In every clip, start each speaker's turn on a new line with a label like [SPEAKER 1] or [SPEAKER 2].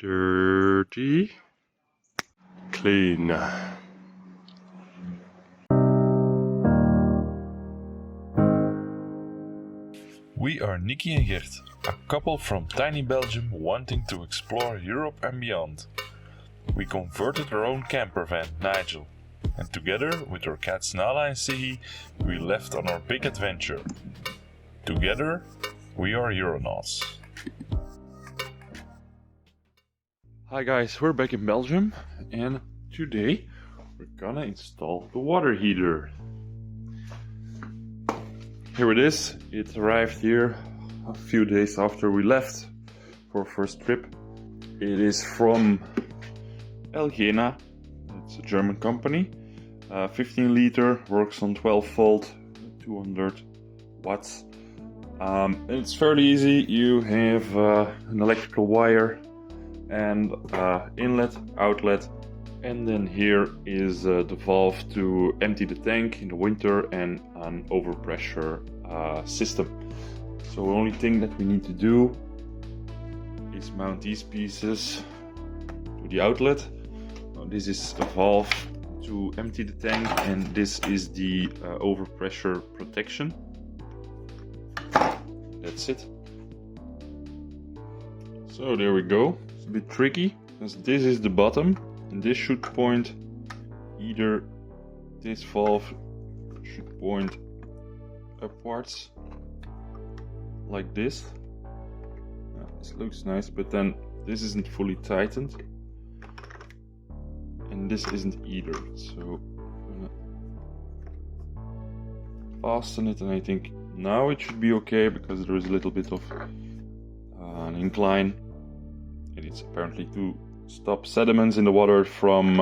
[SPEAKER 1] dirty, clean.
[SPEAKER 2] We are Nikki and Gert, a couple from tiny Belgium wanting to explore Europe and beyond. We converted our own camper van, Nigel, and together with our cats Nala and Siggy, we left on our big adventure. Together, we are Euronauts.
[SPEAKER 1] Hi guys, we're back in Belgium and today we're gonna install the water heater. Here it is. It arrived here a few days after we left for our first trip. It is from ELGENA. It's a German company. 15 liter, works on 12 volt, 200 watts. It's fairly easy. You have an electrical wire and inlet, outlet, and then here is the valve to empty the tank in the winter and an overpressure system. So the only thing that we need to do is mount these pieces to the outlet. Now, this is the valve to empty the tank and this is the overpressure protection. That's it. So there we go. It's a bit tricky because this is the bottom and this should point, either this valve should point upwards like this. This looks nice, but then this isn't fully tightened and this isn't either. So I'm gonna fasten it, and I think now it should be okay because there is a little bit of an incline, and it's apparently to stop sediments in the water from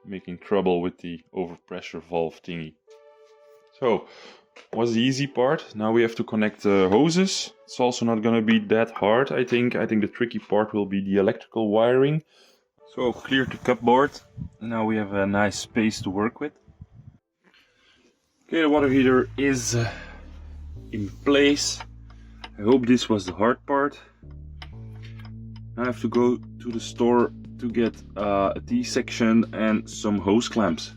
[SPEAKER 1] making trouble with the overpressure valve thingy. So was the easy part. Now we have to connect the hoses. It's also not going to be that hard, I think. I think the tricky part will be the electrical wiring. So cleared the cupboard. Now we have a nice space to work with. Okay, the water heater is in place. I hope this was the hard part. I have to go to the store to get a T-section and some hose clamps.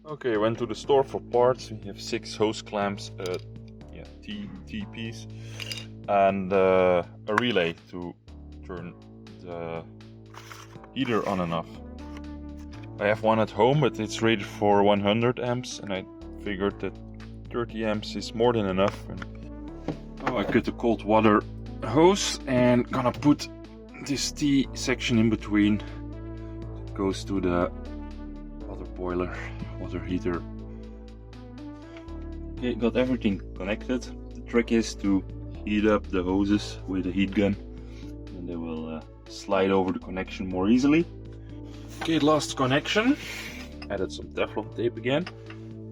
[SPEAKER 1] Okay, I went to the store for parts. We have 6 hose clamps, T-piece, and a relay to turn the heater on and off. I have one at home, but it's rated for 100 amps, and I figured that 30 amps is more than enough. Oh, I cut the cold water hose and gonna put this T section in between. It goes to the water boiler, water heater. Okay, got everything connected. The trick is to heat up the hoses with a heat gun and they will slide over the connection more easily. Okay, last connection. Added some Teflon tape again.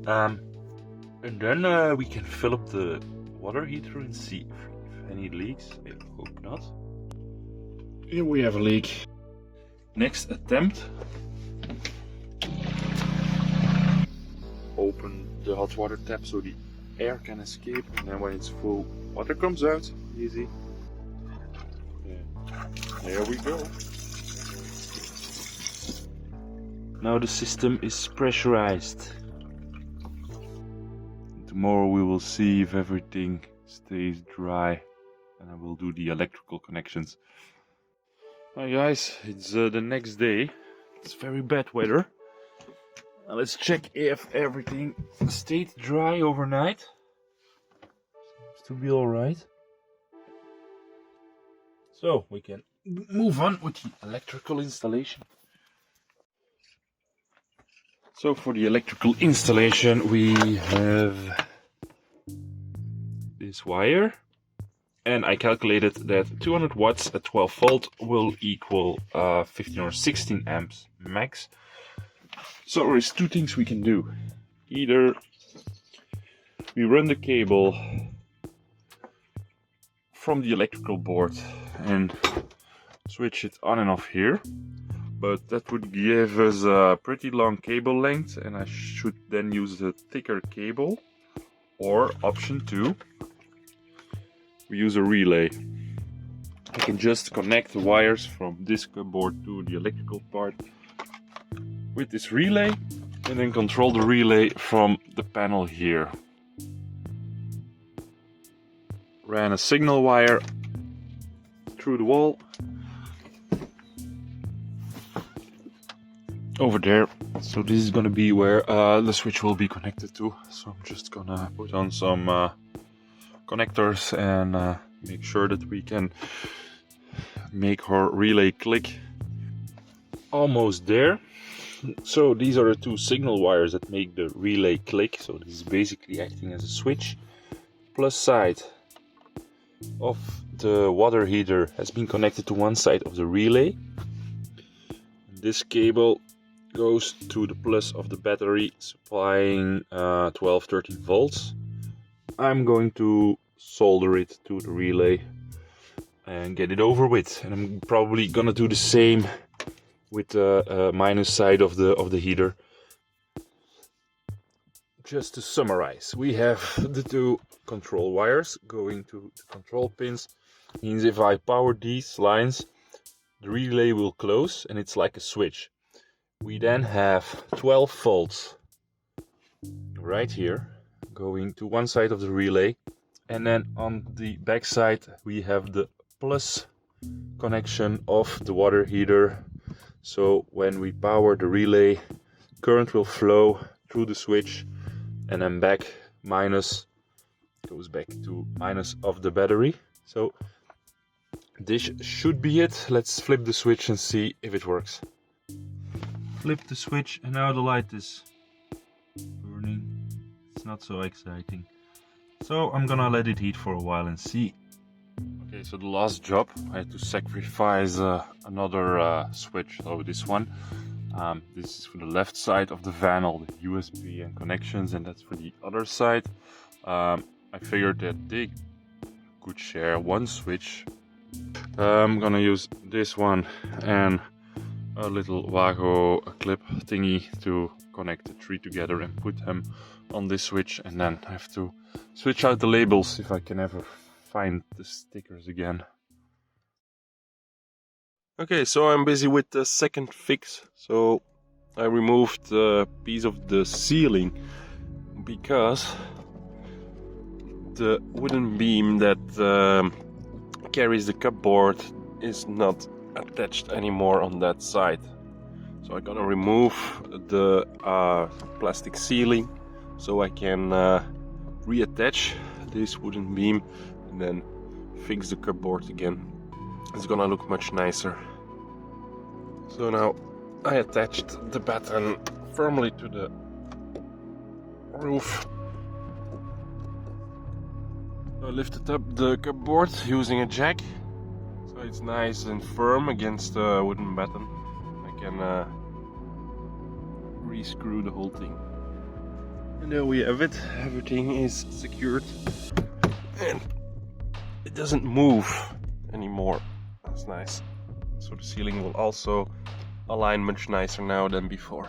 [SPEAKER 1] And then we can fill up the water heater and see if any leaks. I hope not. Here we have a leak. Next attempt. Open the hot water tap so the air can escape, and then when it's full, water comes out. Easy. And there we go. Now the system is pressurized. Tomorrow we will see if everything stays dry, and I will do the electrical connections. Hi guys, it's the next day. It's very bad weather. Now let's check if everything stayed dry overnight. Seems to be alright. So we can move on with the electrical installation. So for the electrical installation we have this wire. And I calculated that 200 watts at 12 volt will equal 15 or 16 amps max. So there is 2 things we can do. Either we run the cable from the electrical board and switch it on and off here. But that would give us a pretty long cable length and I should then use a thicker cable. Or option 2. We use a relay. I can just connect the wires from this cupboard to the electrical part with this relay and then control the relay from the panel here. Ran a signal wire through the wall over there, so this is gonna be where the switch will be connected to. So I'm just gonna put on some connectors and make sure that we can make our relay click. Almost there. So these are the two signal wires that make the relay click. So this is basically acting as a switch. Plus side of the water heater has been connected to one side of the relay. This cable goes to the plus of the battery, supplying 12-13 volts. I'm going to solder it to the relay and get it over with. And I'm probably gonna do the same with the minus side of the heater. Just to summarize, we have the two control wires going to the control pins. Means if I power these lines, the relay will close and it's like a switch. We then have 12 volts right here going to one side of the relay, and then on the back side we have the plus connection of the water heater. So when we power the relay, current will flow through the switch and then back, minus goes back to minus of the battery. So this should be it. Let's flip the switch and see if it works. Flip the switch and now the light is burning. It's not so exciting. So I'm gonna let it heat for a while and see. Okay, so the last job, I had to sacrifice another switch. So this one. This is for the left side of the van, all the USB and connections, and that's for the other side. I figured that they could share one switch. I'm gonna use this one and a little Wago clip thingy to connect the three together and put them on this switch, and then I have to switch out the labels if I can ever find the stickers again.
[SPEAKER 3] Okay, so I'm busy with the second fix. So I removed a piece of the ceiling because the wooden beam that carries the cupboard is not attached anymore on that side. So I'm gonna remove the plastic ceiling so I can reattach this wooden beam and then fix the cupboard again. It's gonna look much nicer. So now I attached the batten firmly to the roof. I lifted up the cupboard using a jack, so it's nice and firm against the wooden batten. I can re-screw the whole thing. And there we have it. Everything is secured and it doesn't move anymore. That's nice. So the ceiling will also align much nicer now than before.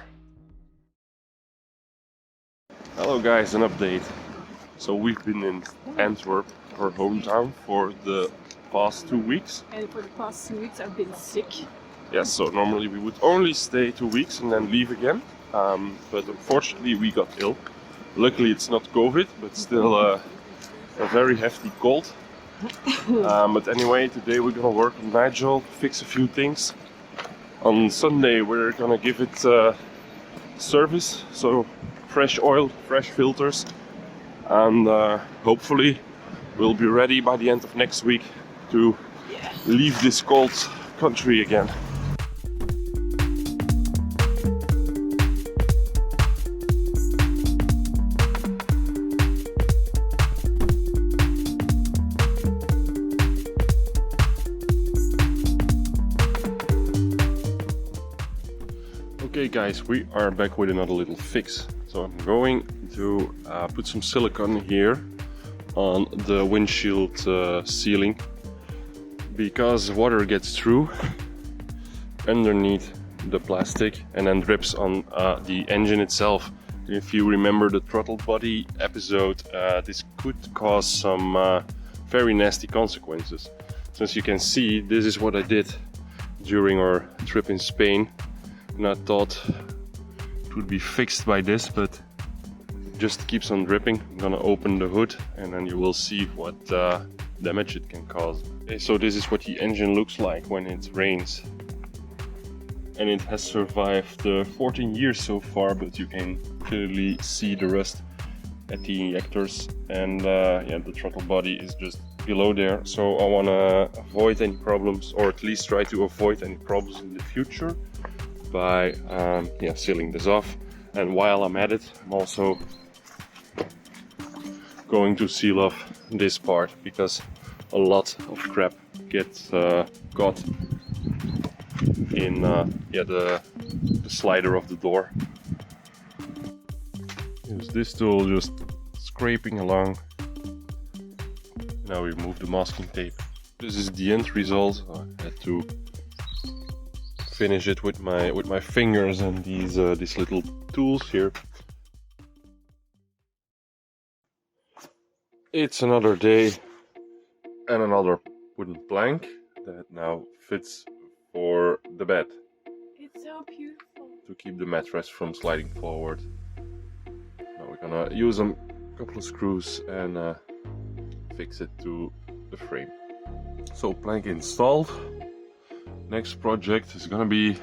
[SPEAKER 3] Hello guys, an update. So we've been in Antwerp, our hometown, for the past 2 weeks.
[SPEAKER 4] And for the past 2 weeks I've been sick.
[SPEAKER 3] Yes, so normally we would only stay 2 weeks and then leave again. But unfortunately we got ill. Luckily it's not COVID, but still a very hefty cold. But anyway, today we're gonna work on Nigel, fix a few things. On Sunday we're gonna give it service, so fresh oil, fresh filters, and hopefully we'll be ready by the end of next week to leave this cold country again. Okay guys, we are back with another little fix. So I'm going to put some silicone here on the windshield ceiling, because water gets through underneath the plastic and then drips on the engine itself. If you remember the throttle body episode, this could cause some very nasty consequences. So as you can see, this is what I did during our trip in Spain. And I thought it would be fixed by this, but it just keeps on dripping. I'm gonna open the hood and then you will see what damage it can cause. Okay, so this is what the engine looks like when it rains. And it has survived 14 years so far, but you can clearly see the rust at the injectors, and yeah, the throttle body is just below there. So I want to avoid any problems, or at least try to avoid any problems in the future by yeah, sealing this off. And while I'm at it, I'm also going to seal off this part, because a lot of crap gets caught in yeah, the slider of the door. Use this tool, just scraping along. Now we remove the masking tape. This is the end result. I had to finish it with my fingers and these little tools here. It's another day and another wooden plank that now fits for the bed.
[SPEAKER 4] It's so beautiful.
[SPEAKER 3] To keep the mattress from sliding forward. Now we're gonna use a couple of screws and fix it to the frame. So plank installed. Next project is gonna be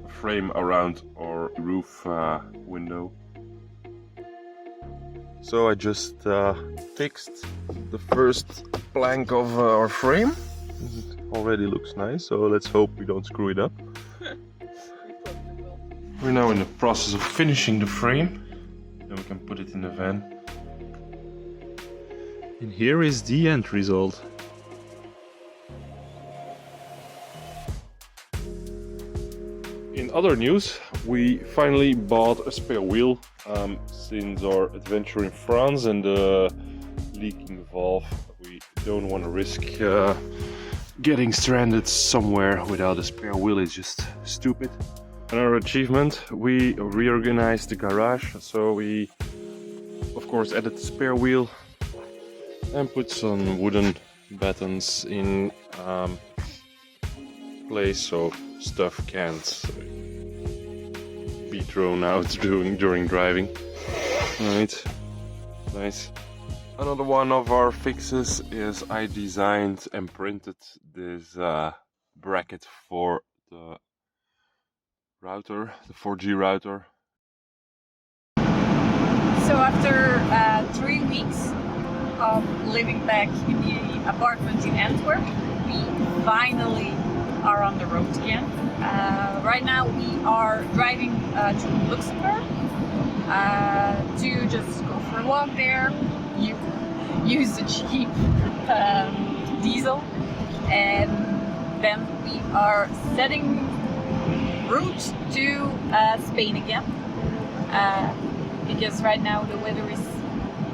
[SPEAKER 3] a frame around our roof window. So I just fixed the first plank of our frame. It already looks nice, so let's hope we don't screw it up. We're now in the process of finishing the frame. Then we can put it in the van. And here is the end result. In other news, we finally bought a spare wheel since our adventure in France and the leaking valve. We don't want to risk getting stranded somewhere without a spare wheel. It's just stupid. Another achievement, we reorganized the garage, so we of course added the spare wheel and put some wooden battens in place so stuff can't be thrown out during driving. Alright, nice. Another one of our fixes is I designed and printed this bracket for the router, the 4G router.
[SPEAKER 4] So after 3 weeks of living back in the apartment in Antwerp, we finally are on the road again. Right now we are driving to Luxembourg to just go for a walk there, use the cheap diesel, and then we are setting route to Spain again, because right now the weather is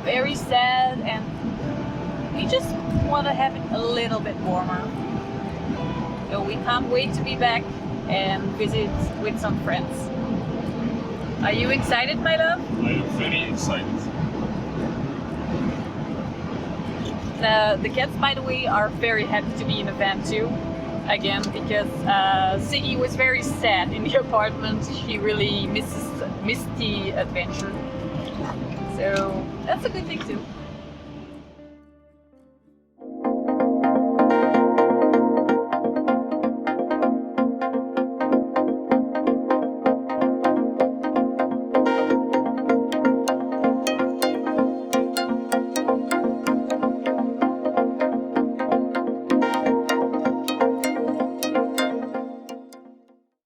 [SPEAKER 4] very sad and we just want to have it a little bit warmer. So we can't wait to be back and visit with some friends. Are you excited, my love?
[SPEAKER 3] I am very excited.
[SPEAKER 4] The cats, by the way, are very happy to be in the van too. Again, because Siggy was very sad in the apartment. She really missed the adventure. So that's a good thing too.